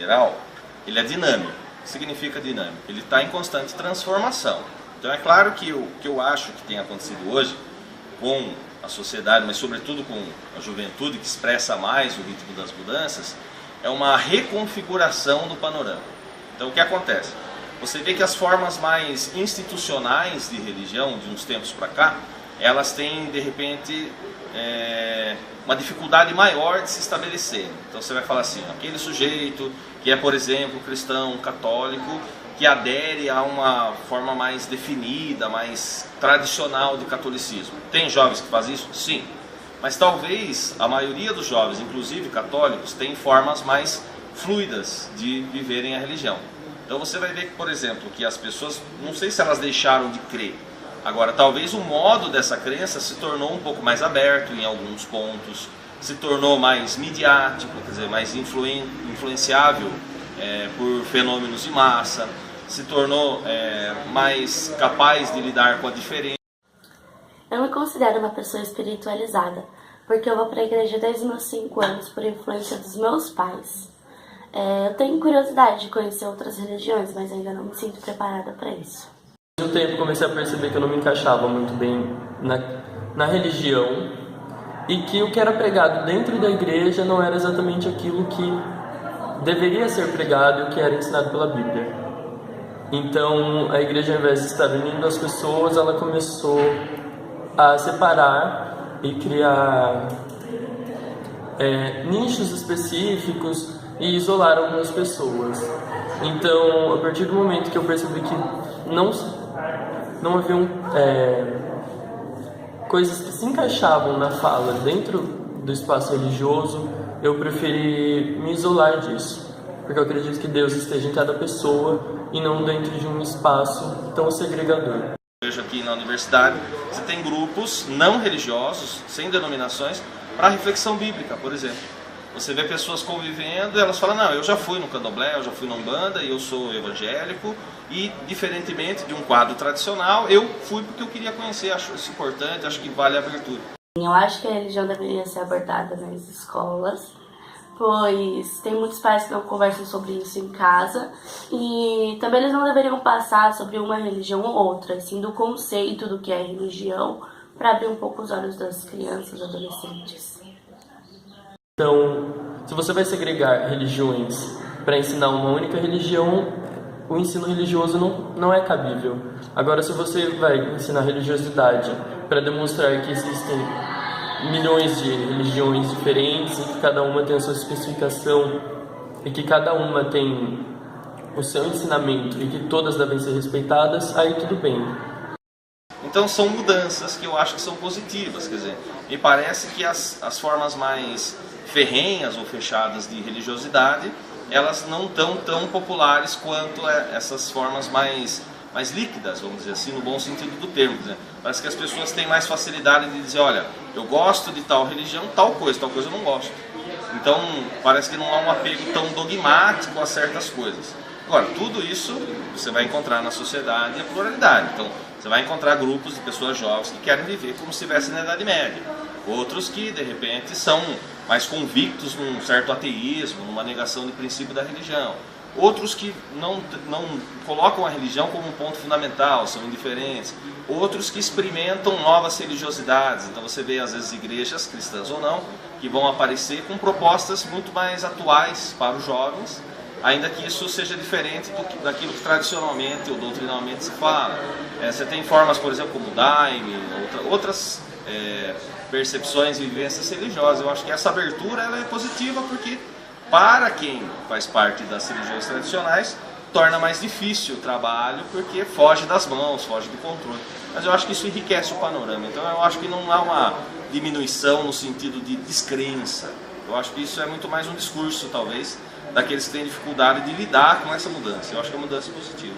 geral, ele é dinâmico. O que significa dinâmico? Ele está em constante transformação. Então é claro que o que eu acho que tem acontecido hoje com a sociedade, mas sobretudo com a juventude, que expressa mais o ritmo das mudanças, é uma reconfiguração do panorama. Então o que acontece? Você vê que as formas mais institucionais de religião, de uns tempos para cá, elas têm, de repente, uma dificuldade maior de se estabelecer. Então você vai falar assim, aquele sujeito que é, por exemplo, cristão, católico, que adere a uma forma mais definida, mais tradicional de catolicismo. Tem jovens que fazem isso? Sim. Mas talvez a maioria dos jovens, inclusive católicos, tem formas mais fluidas de viverem a religião. Então você vai ver que, por exemplo, que as pessoas, não sei se elas deixaram de crer. Agora, talvez o modo dessa crença se tornou um pouco mais aberto em alguns pontos, se tornou mais midiático, quer dizer, mais influenciável por fenômenos de massa, se tornou mais capaz de lidar com a diferença. Eu me considero uma pessoa espiritualizada, porque eu vou para a igreja desde os meus 5 anos por influência dos meus pais. Eu tenho curiosidade de conhecer outras religiões, mas ainda não me sinto preparada para isso. Com o tempo comecei a perceber que eu não me encaixava muito bem na religião e que o que era pregado dentro da igreja não era exatamente aquilo que deveria ser pregado e o que era ensinado pela Bíblia. Então a igreja, ao invés de estar unindo as pessoas, ela começou a separar e criar nichos específicos e isolar algumas pessoas. Então, a partir do momento que eu percebi que não haviam coisas que se encaixavam na fala dentro do espaço religioso, eu preferi me isolar disso, porque eu acredito que Deus esteja em cada pessoa e não dentro de um espaço tão segregador. Vejo aqui na universidade, você tem grupos não religiosos, sem denominações, para reflexão bíblica, por exemplo. Você vê pessoas convivendo e elas falam, não, eu já fui no candomblé, eu já fui na Umbanda e eu sou evangélico e, diferentemente de um quadro tradicional, eu fui porque eu queria conhecer, acho isso importante, acho que vale a abertura. Eu acho que a religião deveria ser abordada nas escolas, pois tem muitos pais que não conversam sobre isso em casa e também eles não deveriam passar sobre uma religião ou outra, assim, do conceito do que é religião, para abrir um pouco os olhos das crianças e adolescentes. Então, se você vai segregar religiões para ensinar uma única religião, o ensino religioso não é cabível. Agora, se você vai ensinar religiosidade para demonstrar que existem milhões de religiões diferentes e que cada uma tem a sua especificação e que cada uma tem o seu ensinamento e que todas devem ser respeitadas, aí tudo bem. Então são mudanças que eu acho que são positivas, quer dizer, me parece que as formas mais ferrenhas ou fechadas de religiosidade, elas não estão tão populares quanto essas formas mais líquidas, vamos dizer assim, no bom sentido do termo. Né? Parece que as pessoas têm mais facilidade de dizer, olha, eu gosto de tal religião, tal coisa eu não gosto. Então parece que não há um apego tão dogmático a certas coisas. Agora, tudo isso você vai encontrar na sociedade a pluralidade. Então, você vai encontrar grupos de pessoas jovens que querem viver como se estivessem na Idade Média. Outros que, de repente, são mais convictos num certo ateísmo, numa negação de princípio da religião. Outros que não colocam a religião como um ponto fundamental, são indiferentes. Outros que experimentam novas religiosidades. Então você vê, às vezes, igrejas, cristãs ou não, que vão aparecer com propostas muito mais atuais para os jovens, ainda que isso seja diferente daquilo que tradicionalmente ou doutrinalmente se fala. Você tem formas, por exemplo, como o Daime, outras percepções e vivências religiosas. Eu acho que essa abertura ela é positiva porque, para quem faz parte das religiões tradicionais, torna mais difícil o trabalho porque foge das mãos, foge do controle. Mas eu acho que isso enriquece o panorama. Então eu acho que não há uma diminuição no sentido de descrença. Eu acho que isso é muito mais um discurso, talvez, daqueles que têm dificuldade de lidar com essa mudança. Eu acho que a mudança é positiva.